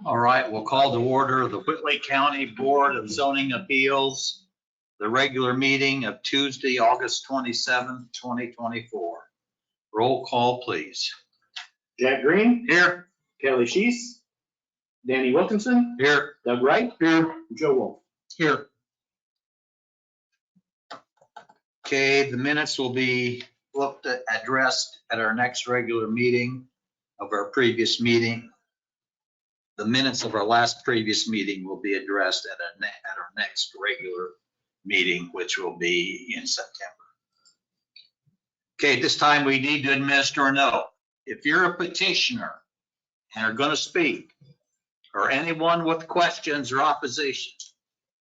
All right, we'll call to order the Whitley County Board of Zoning Appeals, the regular meeting of Tuesday, August 27th, 2024. Roll call, please. Jack Green. Here. Kelley Sheiss. Danny Wilkinson. Here. Doug Wright. Here. Joe Wolf. Here. Okay, the minutes will be addressed at our next regular meeting of our previous meeting. The minutes of our last previous meeting will be addressed at our next regular meeting, which will be in September. Okay, this time we need to administer a note. If you're a petitioner and are going to speak, or anyone with questions or opposition,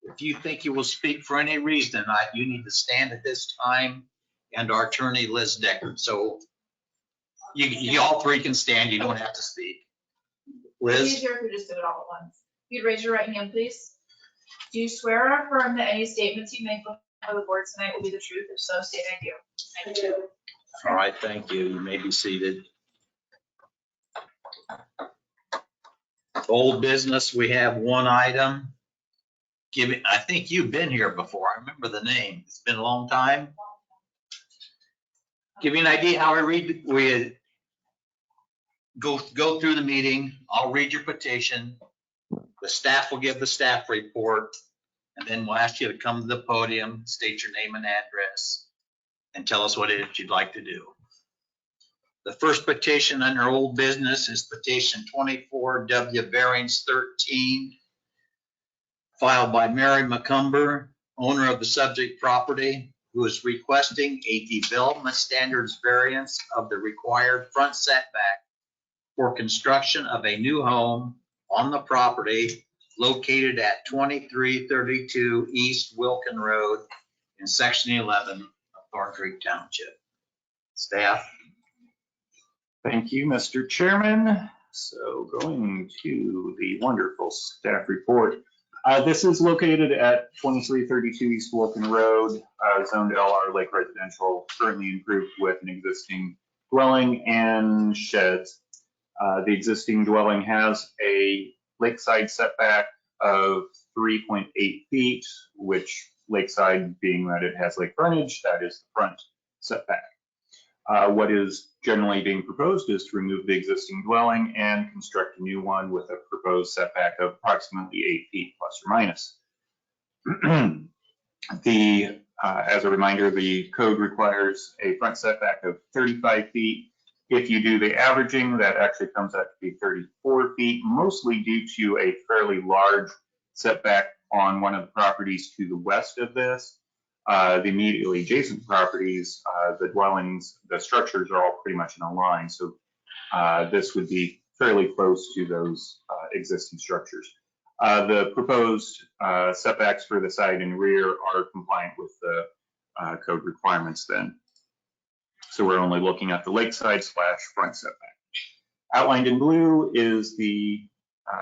if you think you will speak for any reason tonight, you need to stand at this time, and our attorney, Liz Deckard. So you all three can stand. You don't have to speak. Liz? It's easier if we just do it all at once. You'd raise your right hand, please. Do you swear or affirm that any statements you make before the board tonight will be the truth? If so, state I do. I do. All right, thank you. You may be seated. Old business, we have one item. I think you've been here before. I remember the name. It's been a long time. Give you an idea how we go through the meeting. I'll read your petition. The staff will give the staff report, and then we'll ask you to come to the podium, state your name and address, and tell us what it is you'd like to do. The first petition under old business is petition 24W variance 13, filed by Mary McOmber, owner of the subject property, who is requesting a development standards variance of the required front setback for construction of a new home on the property located at 2332 East Wilcken Road in Section 11 of Thorncreek Township. Staff. Thank you, Mr. Chairman. So going to the wonderful staff report. This is located at 2332 East Wilcken Road, zoned LR Lake Residential, currently improved with an existing dwelling and sheds. The existing dwelling has a lakeside setback of 3.8 feet, which lakeside being that it has lake frontage, that is the front setback. What is generally being proposed is to remove the existing dwelling and construct a new one with a proposed setback of approximately 8 feet plus or minus. As a reminder, the code requires a front setback of 35 feet. If you do the averaging, that actually comes out to be 34 feet, mostly due to a fairly large setback on one of the properties to the west of this. The immediately adjacent properties, the dwellings, the structures are all pretty much in a line. So this would be fairly close to those existing structures. The proposed setbacks for the side and rear are compliant with the code requirements then. So we're only looking at the lakeside / front setback. Outlined in blue is the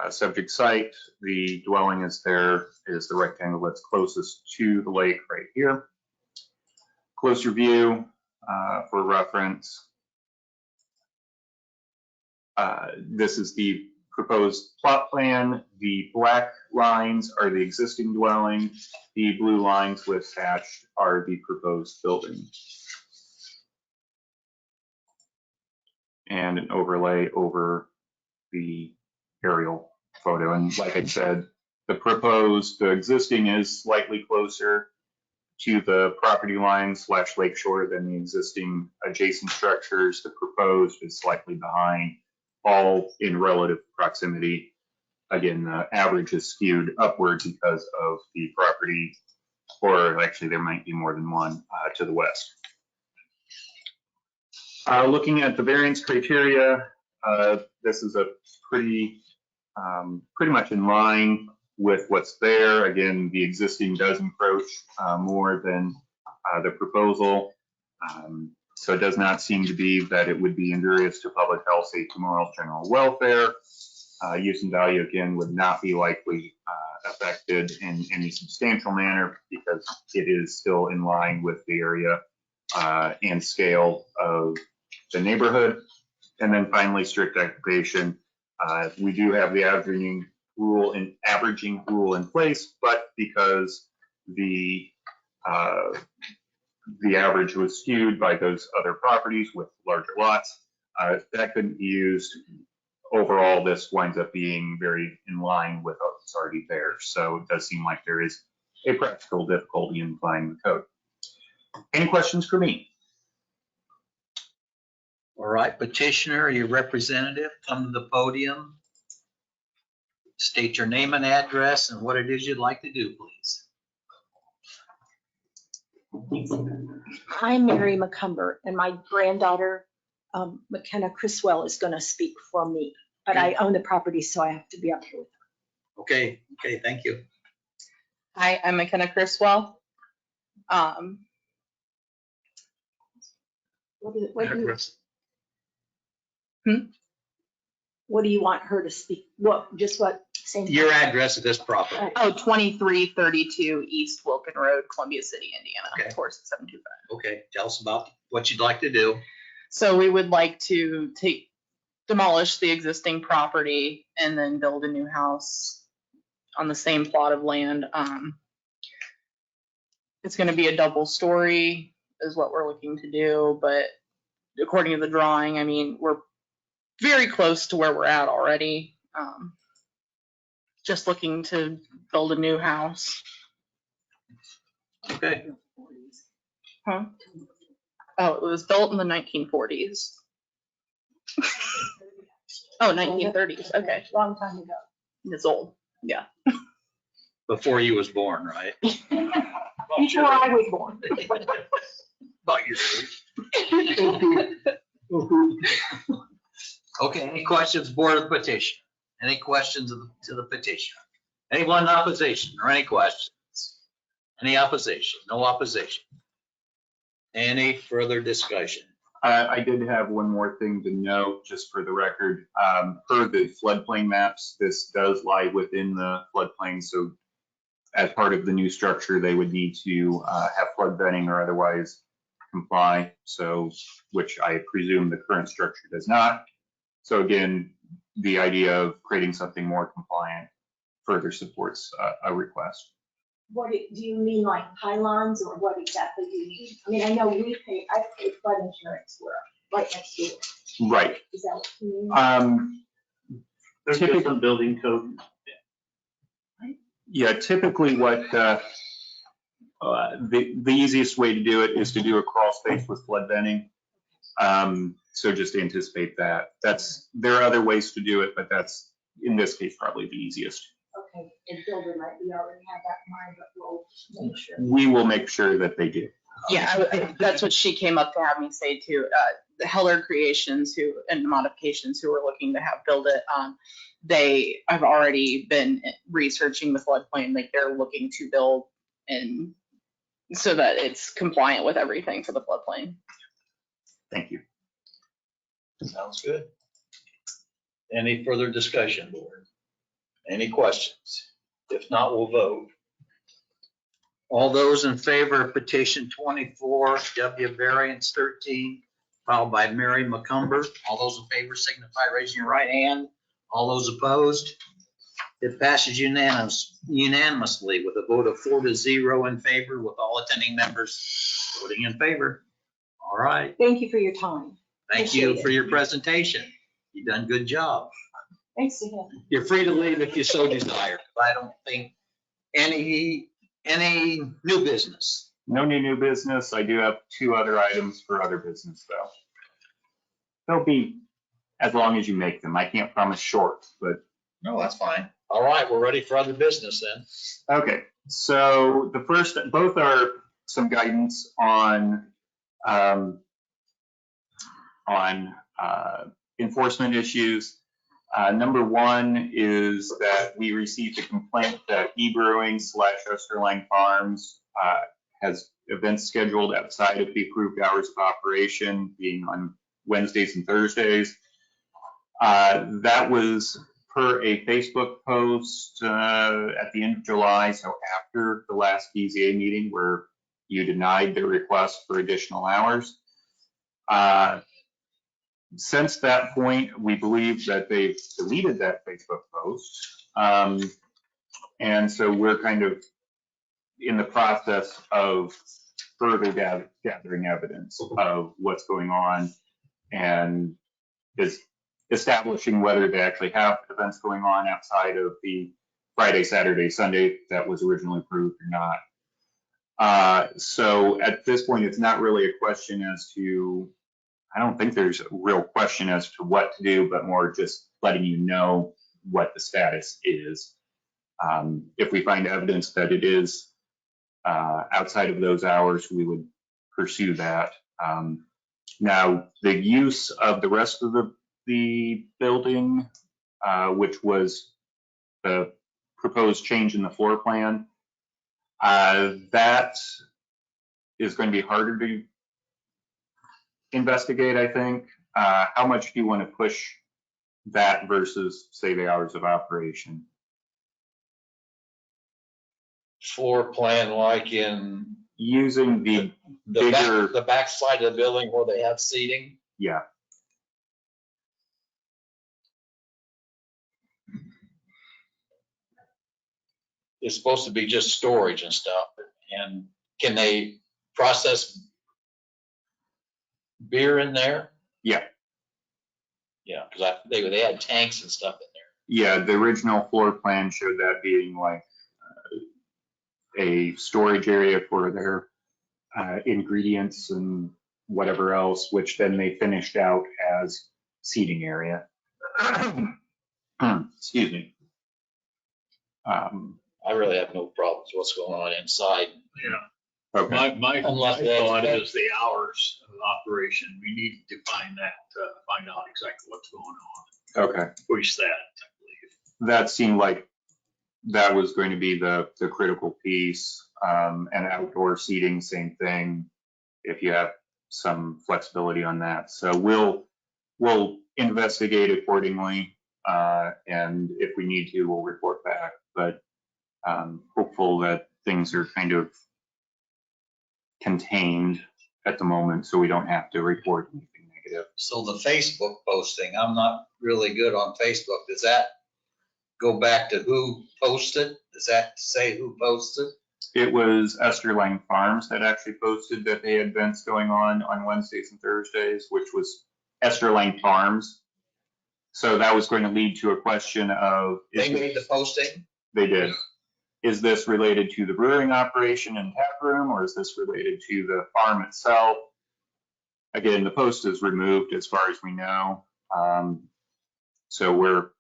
subject site. The dwelling is there, is the rectangle that's closest to the lake right here. Closer view for reference. This is the proposed plot plan. The black lines are the existing dwelling. The blue lines with hatched are the proposed building. And an overlay over the aerial photo. And like I said, the existing is slightly closer to the property line / lakeshore than the existing adjacent structures. The proposed is slightly behind, all in relative proximity. Again, the average is skewed upward because of the property, or actually there might be more than one to the west. Looking at the variance criteria, this is a pretty much in line with what's there. Again, the existing does encroach more than the proposal. So it does not seem to be that it would be injurious to public health, safety, morals, general welfare. Use and value, again, would not be likely affected in any substantial manner because it is still in line with the area and scale of the neighborhood. And then finally, strict occupation. We do have the averaging rule in place, but because the average was skewed by those other properties with larger lots, that couldn't be used. Overall, this winds up being very in line with what's already there. So it does seem like there is a practical difficulty in applying the code. Any questions for me? All right, petitioner, your representative, come to the podium. State your name and address and what it is you'd like to do, please. I'm Mary McOmber, and my granddaughter, McKenna Criswell, is going to speak for me. But I own the property, so I have to be up here with her. Okay, thank you. Hi, I'm McKenna Criswell. What do you want her to speak? Same? Your address of this property. 2332 East Wilcken Road, Columbia City, Indiana, Okay. 46725. Okay, tell us about what you'd like to do. So we would like to demolish the existing property and then build a new house on the same plot of land. It's going to be a double story is what we're looking to do, but according to the drawing, I mean, we're very close to where we're at already. Just looking to build a new house. Okay, Huh? Oh, it was built in the 1940s. Oh, 1930s, okay. Long time ago. It's old, yeah. before you was born, right? Before I was born. About your age. Okay, any questions, board of petition? Any questions to the petitioner? Anyone in opposition or any questions? Any opposition? No opposition? Any further discussion? I did have one more thing to note, just for the record. Per the floodplain maps, this does lie within the floodplain, so as part of the new structure, they would need to have flood venting or otherwise comply, so, which I presume the current structure does not. So again, the idea of creating something more compliant further supports a request. What do you mean, like pylons, or what exactly do you mean? I mean, I know I pay flood insurance, we're right next to it. Right. Is that what you mean? There's different building code. Yeah, typically what the easiest way to do it is to do a crawl space with flood venting. So just anticipate that. There are other ways to do it, but that's, in this case, probably the easiest. Okay, the builder might be already have that in mind, but we'll make sure. We will make sure that they do. Yeah, that's what she came up to have me say too. The Heller Creations and Modifications who were looking to have build it, they have already been researching the floodplain, like they're looking to build and so that it's compliant with everything for the floodplain. Thank you. Sounds good. Any further discussion, board? Any questions? If not, we'll vote. All those in favor of petition 24, W variance 13, filed by Mary McOmber. All those in favor signify raising your right hand. All those opposed? It passes unanimously with a vote of 4-0 in favor, with all attending members voting in favor. All right. Thank you for your time. Thank you Appreciate for it. your presentation. You've done a good job. Thanks to him. You're free to leave if you so desire. I don't think any new business. No new business. I do have 2 other items for other business though. They'll be as long as you make them. I can't promise short, but. No, that's fine. All right, we're ready for other business then. Okay, so the first, both are some guidance on enforcement issues. Number 1 is that we received a complaint that E-Brewing / Osterlang Farms has events scheduled outside of the approved hours of operation, being on Wednesdays and Thursdays. That was per a Facebook post at the end of July, so after the last BZA meeting where you denied the request for additional hours. Since that point, we believe that they've deleted that Facebook post. And so we're kind of in the process of further gathering evidence of what's going on and is establishing whether they actually have events going on outside of the Friday, Saturday, Sunday that was originally approved or not. So at this point, it's not really a question as to, I don't think there's a real question as to what to do, but more just letting you know what the status is. If we find evidence that it is outside of those hours, we would pursue that. Now, the use of the rest of the building, which was the proposed change in the floor plan, that is going to be harder to investigate, I think. How much do you want to push that versus, say, the hours of operation? Floor plan like in Using the bigger, the back side of the building where they have seating? yeah, It's supposed to be just storage and stuff. And can they process beer in there? Yeah. Yeah, because they had tanks and stuff in there. yeah, the original floor plan showed that being like a storage area for their ingredients and whatever else, which then they finished out as seating area. Excuse me. I really have no problems what's going on inside. Yeah. Okay. My Unless they thought expect- is the hours of operation. We need to define that, find out exactly what's going on. Okay. Push that, I believe. That seemed like that was going to be the critical piece. And outdoor seating, same thing, if you have some flexibility on that. So we'll investigate accordingly. And if we need to, we'll report back. But hopeful that things are kind of contained at the moment so we don't have to report anything negative. So the Facebook posting, I'm not really good on Facebook. Does that go back to who posted? Does that say who posted? It was Esterline Farms that actually posted that they had events going on Wednesdays and Thursdays, which was Esterline Farms. So that was going to lead to a question of. They made the posting? They did. Is this related to the brewing operation and tap room, or is this related to the farm itself? Again, the post is removed as far as we know. So we're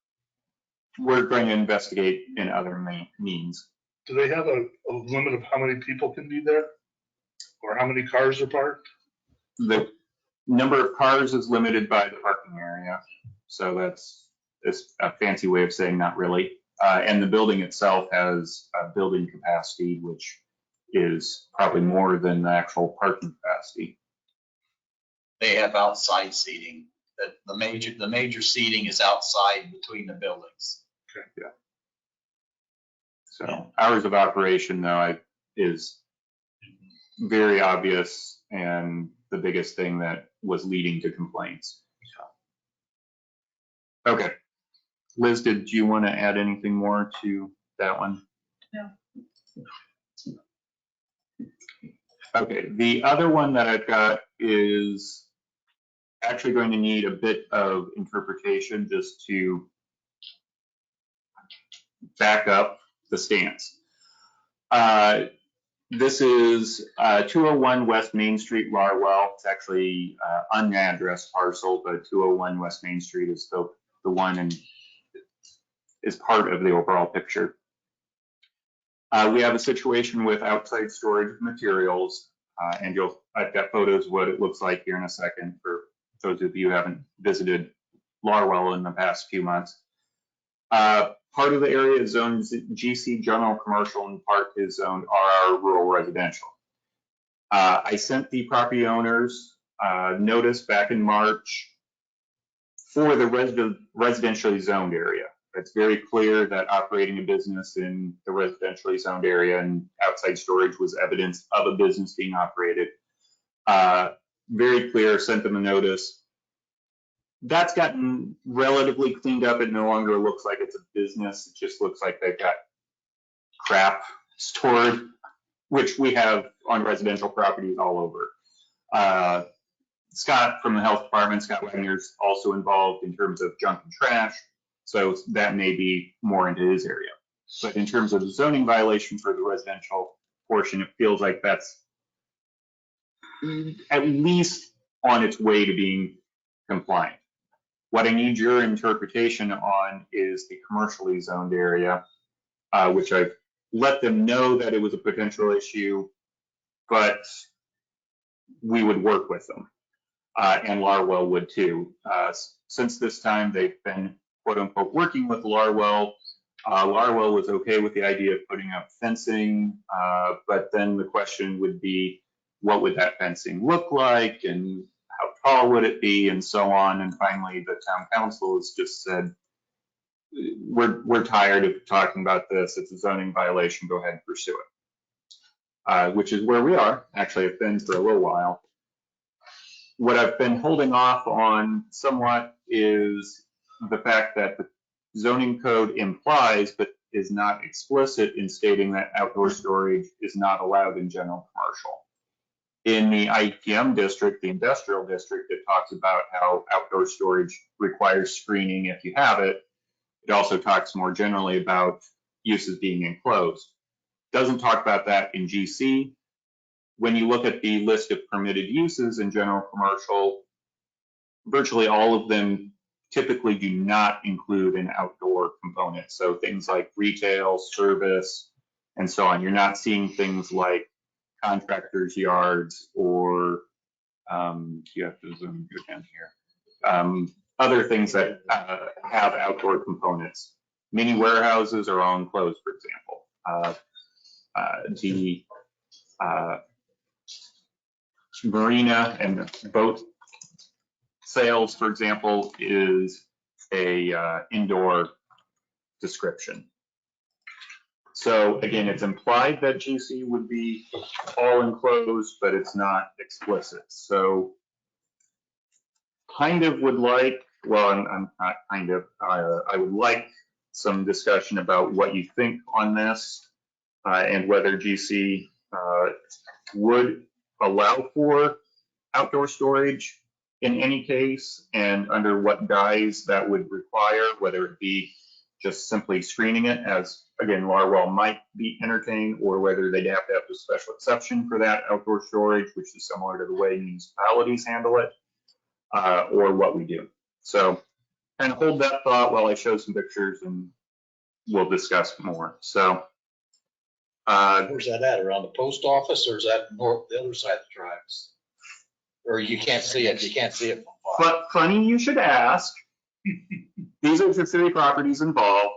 going to investigate in other means. Do they have a limit of how many people can be there? Or how many cars are parked? The number of cars is limited by the parking area. So that's a fancy way of saying not really. And the building itself has a building capacity, which is probably more than the actual parking capacity. They have outside seating. The major seating is outside between the buildings. Yeah. So hours of operation, though, is very obvious and the biggest thing that was leading to complaints. Okay. Liz, did you want to add anything more to that one? No. Okay, the other one that I've got is actually going to need a bit of interpretation just to back up the stance. This is 201 West Main Street, Larwell. It's actually unaddressed parcel, but 201 West Main Street is the one and is part of the overall picture. We have a situation with outside storage of materials, and I've got photos of what it looks like here in a second for those of you who haven't visited Larwell in the past few months. Part of the area is zoned GC general commercial and part is zoned RR rural residential. I sent the property owners notice back in March for the residentially zoned area. It's very clear that operating a business in the residentially zoned area and outside storage was evidence of a business being operated. Very clear, sent them a notice. That's gotten relatively cleaned up. It no longer looks like it's a business. It just looks like they've got crap stored, which we have on residential properties all over. Scott from the health department, Scott Wagner's also involved in terms of junk and trash. So that may be more into his area. But in terms of the zoning violation for the residential portion, it feels like that's at least on its way to being compliant. What I need your interpretation on is the commercially zoned area, which I've let them know that it was a potential issue, but we would work with them. And Larwell would too. Since this time, they've been quote unquote working with Larwell. Larwell was okay with the idea of putting up fencing, but then the question would be, what would that fencing look like and how tall would it be and so on. And finally, the town council has just said, we're tired of talking about this. It's a zoning violation. Go ahead and pursue it, which is where we are. Actually, it's been for a little while. What I've been holding off on somewhat is the fact that the zoning code implies, but is not explicit in stating that outdoor storage is not allowed in general commercial. In the IPM district, the industrial district, it talks about how outdoor storage requires screening if you have it. It also talks more generally about uses being enclosed. Doesn't talk about that in GC. When you look at the list of permitted uses in general commercial, virtually all of them typically do not include an outdoor component. So things like retail, service, and so on. You're not seeing things like contractors' yards or you have to zoom go down here. Other things that have outdoor components. Mini warehouses are all enclosed, for example. The marina and boat sales, for example, is a indoor description. So again, it's implied that GC would be all enclosed, but it's not explicit. So kind of would like, well, I'm not kind of, I would like some discussion about what you think on this and whether GC would allow for outdoor storage in any case and under what guise that would require, whether it be just simply screening it as, again, Larwell might be entertained, or whether they'd have to have a special exception for that outdoor storage, which is similar to the way municipalities handle it, or what we do. So kind of hold that thought while I show some pictures and we'll discuss more. So. Where's that at? Around the post office, or is that north, the other side of the tracks? Or you can't see it, you can't see it from far. But funny you should ask. These are the 3 properties involved,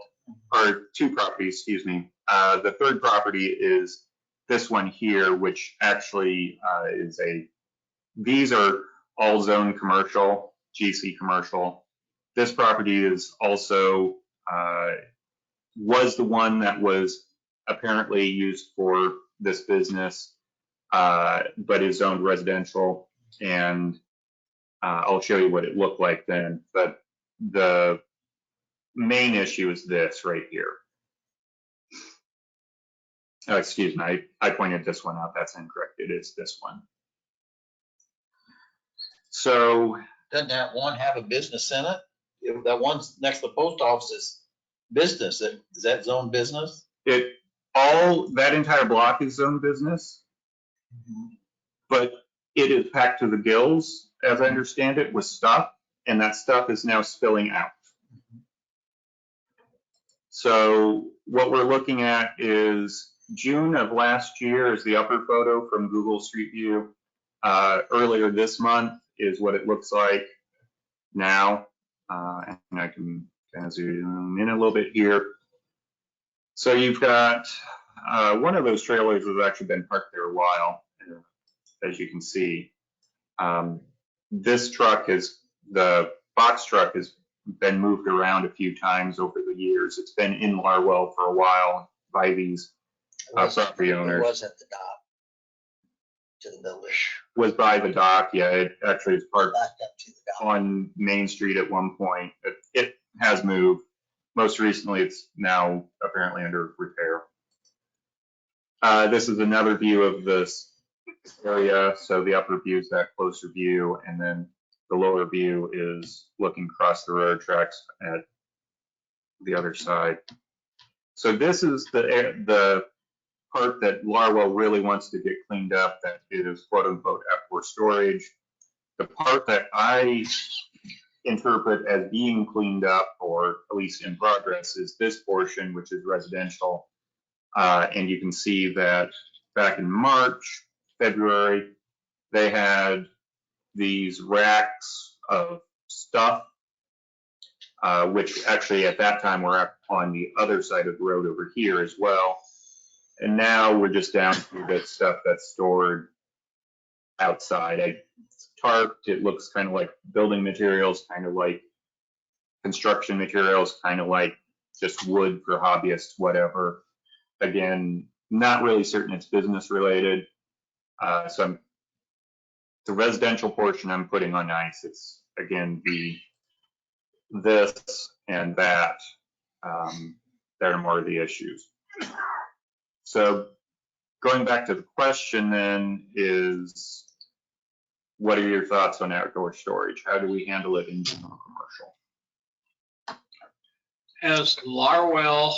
or 2 properties, excuse me. The third property is this one here, which actually is these are all zone commercial, GC commercial. This property is also, was the one that was apparently used for this business, but is zoned residential. And I'll show you what it looked like then. But the main issue is this right here. Oh, excuse me, I pointed this one out. That's incorrect. It is this one. So Doesn't that one have a business in it? If that one's next to the post office is business. Is that zone business? that entire block is zone business, but it is packed to the gills, as I understand it, with stuff, and that stuff is now spilling out. So what we're looking at is June of last year is the upper photo from Google Street View. Earlier this month is what it looks like now. And I can kind of zoom in a little bit here. So you've got one of those trailers has actually been parked there a while, as you can see. This truck the box truck has been moved around a few times over the years. It's been in Larwell for a while by these property owners. It was at the dock. to the building, Was by the dock, yeah, it actually is parked backed up to the dock. on Main Street at one point. It has moved. Most recently, it's now apparently under repair. This is another view of this area. So the upper view is that closer view, and then the lower view is looking across the railroad tracks at the other side. So this is the part that Larwell really wants to get cleaned up, that is quote unquote F4 storage. The part that I interpret as being cleaned up, or at least in progress, is this portion, which is residential. And you can see that back in March, February, they had these racks of stuff, which actually at that time were up on the other side of the road over here as well. And now we're just down to the stuff that's stored outside. It's tarped, it looks kind of like building materials, kind of like construction materials, kind of like just wood for hobbyists, whatever. Again, not really certain it's business related. So the residential portion I'm putting on ice. It's again this and that that are more of the issues. So going back to the question then is, what are your thoughts on outdoor storage? How do we handle it in general commercial? Has Larwell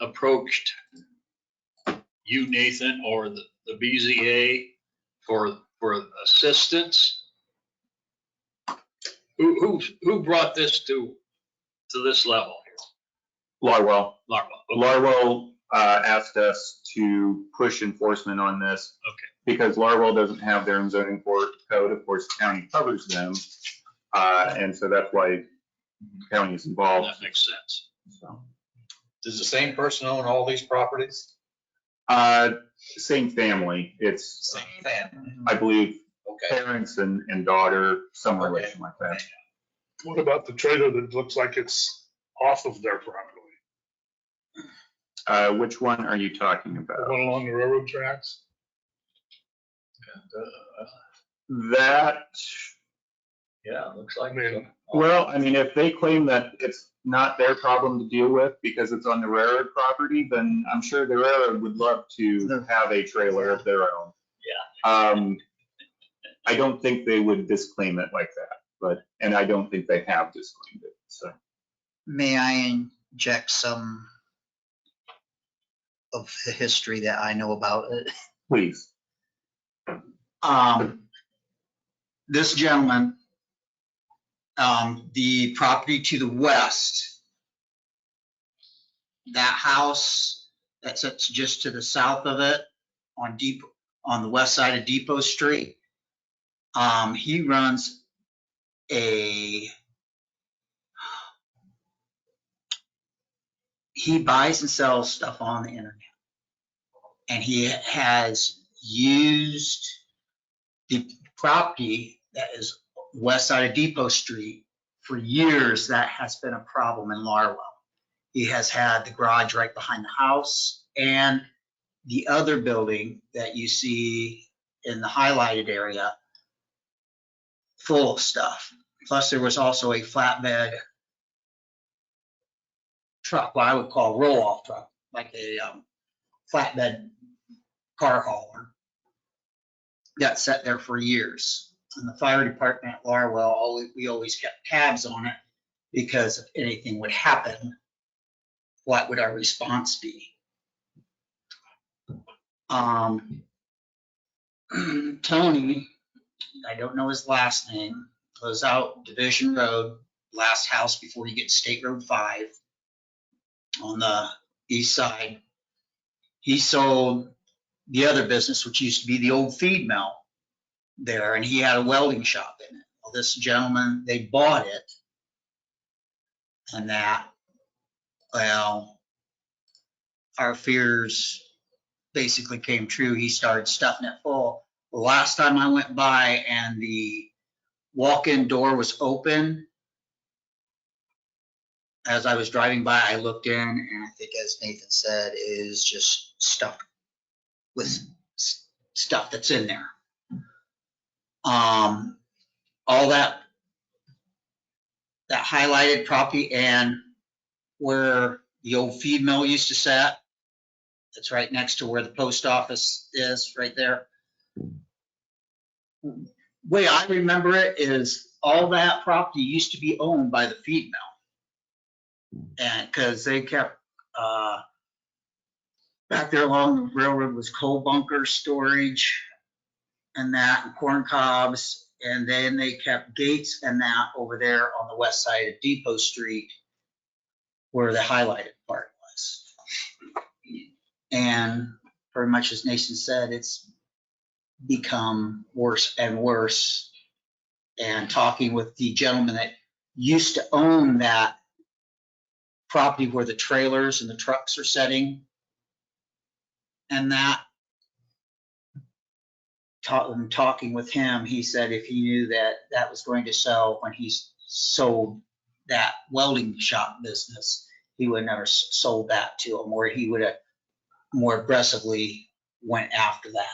approached you, Nathan, or the BZA for assistance? Who brought this to this level? Larwell. Larwell. Larwell asked us to push enforcement on this. Okay. Because Larwell doesn't have their own zoning code, of course, the county covers them. And so that's why the county is involved. That makes sense. So. Does the same person own all these properties? Same family. It's, Same family. I believe, Okay. parents and daughter, some relation like that. What about the trailer that looks like it's off of their property? Which one are you talking The about? one along the railroad tracks? That, Yeah, looks like. I mean, well, I mean, if they claim that it's not their problem to deal with because it's on the railroad property, then I'm sure the railroad would love to have a trailer of their own. Yeah. I don't think they would disclaim it like that, and I don't think they have disclaimed it, so. May I inject some of the history that I know about it? Please. This gentleman, the property to the west, that house that sits just to the south of it on the west side of Depot Street, he runs he buys and sells stuff on the internet. And he has used the property that is west side of Depot Street for years. That has been a problem in Larwell. He has had the garage right behind the house and the other building that you see in the highlighted area full of stuff. Plus there was also a flatbed truck, what I would call a roll-off truck, like a flatbed car hauler, got set there for years. And the fire department at Larwell, we always kept tabs on it, because if anything would happen, what would our response be? Tony, I don't know his last name, goes out Division Road, last house before you get State Road 5 on the east side. He sold the other business, which used to be the old feed mill there, and he had a welding shop in it. Well, this gentleman, they bought it, and that, well, our fears basically came true. He started stuffing it full. The last time I went by and the walk-in door was open, as I was driving by, I looked in, and I think, as Nathan said, is just stuffed with stuff that's in there. All that highlighted property and where the old feed mill used to sit, it's right next to where the post office is, right there. Way I remember it is all that property used to be owned by the feed mill. And because they kept, back there along the railroad was coal bunker storage and that, and corn cobs. And then they kept gates and that over there on the west side of Depot Street where the highlighted part was. And pretty much as Nathan said, it's become worse and worse. And talking with the gentleman that used to own that property where the trailers and the trucks are setting, and that, talking with him, he said if he knew that that was going to sell when he sold that welding shop business, he would never sold that to him, or he would have more aggressively went after that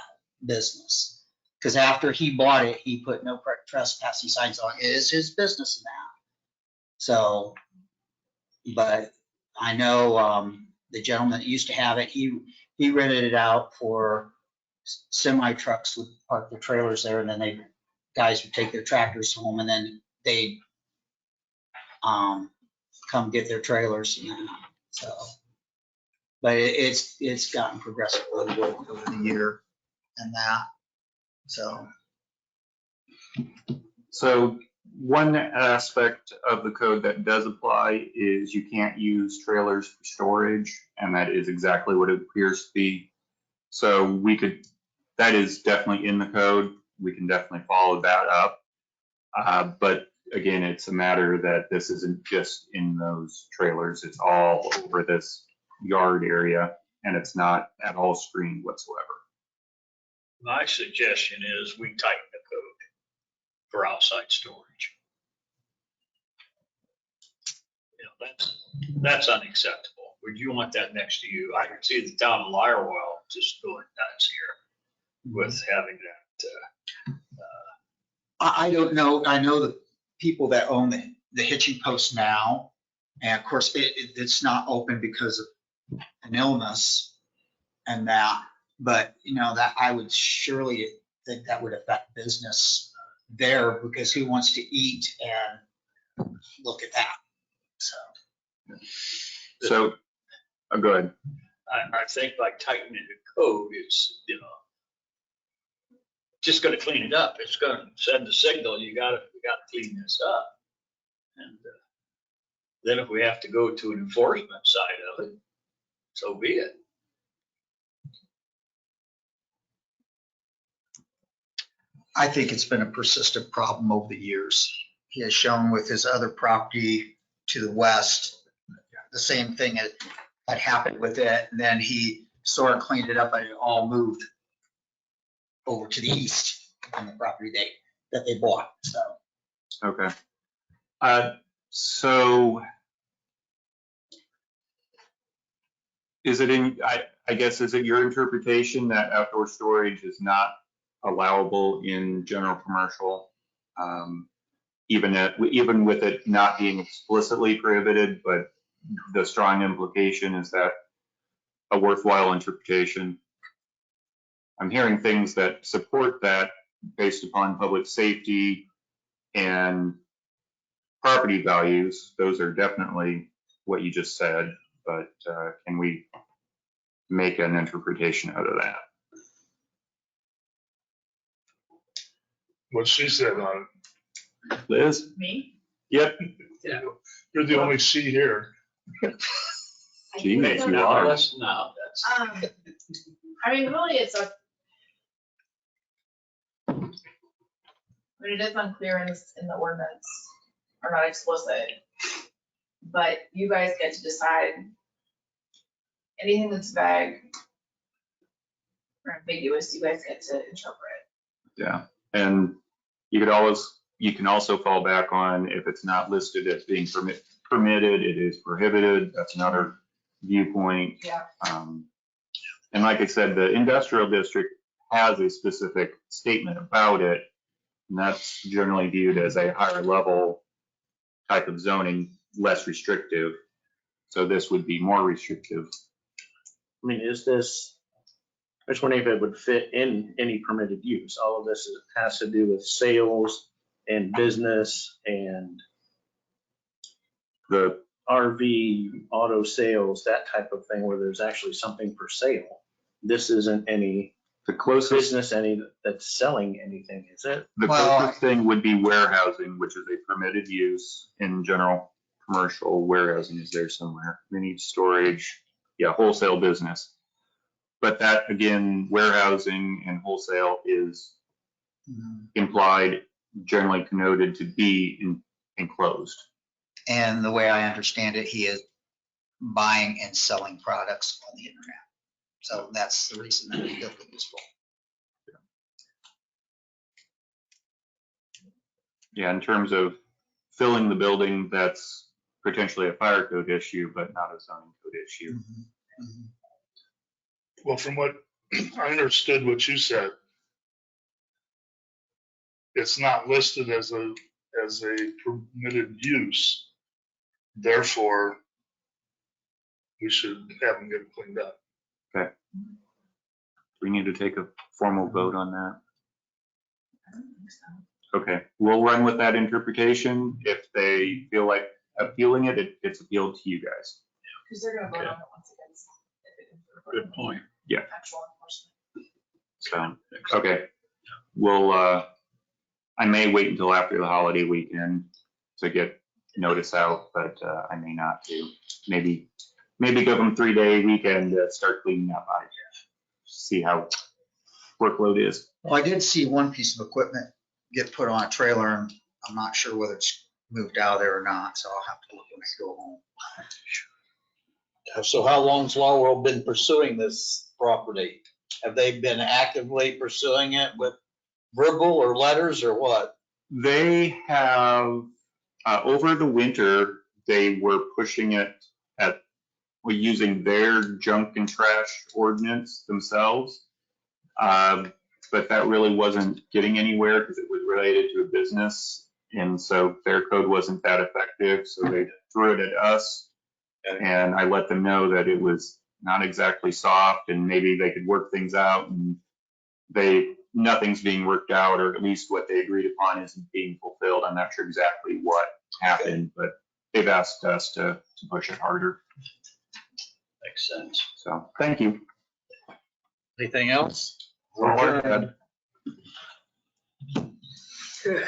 business. Because after he bought it, he put no trespassing signs on it. It is his business in that. So, but I know the gentleman that used to have it, he rented it out for semi trucks would park their trailers there, and then guys would take their tractors home, and then they'd come get their trailers and that. So, but it's gotten progressively worse over the year and that. So one aspect of the code that does apply is you can't use trailers for storage, and that is exactly what it appears to be. So that is definitely in the code. We can definitely follow that up. But again, it's a matter that this isn't just in those trailers. It's all over this yard area, and it's not at all screened whatsoever. My suggestion is we tighten the code for outside storage. You know, that's unacceptable. Would you want that next to you? I can see the town of Lirewell just going nuts here with having that. I don't know. I know the people that own the hitching post now, and of course it's not open because of an illness and that. But you know that I would surely think that would affect business there, because who wants to eat and look at that? So go ahead. I think by tightening the code, it's, you know, just going to clean it up. It's going to send the signal, we got to clean this up. And then if we have to go to an enforcement side of it, so be it. I think it's been a persistent problem over the years. He has shown with his other property to the west, the same thing had happened with it. And then he sort of cleaned it up and it all moved over to the east on the property that they bought. So. Okay. So is it I guess, is it your interpretation that outdoor storage is not allowable in general commercial? Even with it not being explicitly prohibited, but the strong implication is that a worthwhile interpretation? I'm hearing things that support that based upon public safety and property values. Those are definitely what you just said, but can we make an interpretation out of that? What she said on Liz? Me? Yep. Yeah. You're the only C here. She makes you No, are. that's. I mean, really, it's it is unclear in the ordinance, or not explicit, but you guys get to decide. Anything that's vague or ambiguous, you guys get to interpret. Yeah, and you can also fall back on if it's not listed as being permitted, it is prohibited. That's another viewpoint. Yeah. And like I said, the industrial district has a specific statement about it, and that's generally viewed as a higher level type of zoning, less restrictive. So this would be more restrictive. I mean, is this, I just wondering if it would fit in any permitted use. All of this has to do with sales and business and The RV, auto sales, that type of thing, where there's actually something for sale. This isn't any closest, business that's selling anything, is it? the Well, closest thing would be warehousing, which is a permitted use in general commercial. Warehousing is there somewhere. We need storage, yeah, wholesale business. But that, again, warehousing and wholesale is implied, generally connoted to be enclosed. And the way I understand it, he is buying and selling products on the internet. So that's the reason that the building is full. Yeah, in terms of filling the building, that's potentially a fire code issue, but not a zoning code issue. Well, from what I understood what you said, it's not listed as a permitted use. Therefore, we should have them get cleaned up. We need to take a formal vote on that. I don't think so. Okay, we'll run with that interpretation. If they feel like appealing it, it gets appealed to you guys. Because they're gonna vote on it once again. Good point. Actual enforcement. So, okay, we'll, I may wait until after the holiday weekend to get notice out, but I may not do. Maybe give them 3-day weekend to start cleaning up. I see how workload is. Well, I did see one piece of equipment get put on a trailer, and I'm not sure whether it's moved out of there or not, so I'll have to look when I go home. So how long's Law World been pursuing this property? Have they been actively pursuing it with verbal or letters or what? They have, over the winter, they were pushing it at, using their junk and trash ordinance themselves. But that really wasn't getting anywhere because it was related to a business. And so their code wasn't that effective. So they threw it at us. And I let them know that it was not exactly soft and maybe they could work things out. And nothing's being worked out, or at least what they agreed upon isn't being fulfilled. I'm not sure exactly what happened, but they've asked us to push it harder. Makes sense. So, thank you. Anything else? All I had. Thanks, Dan.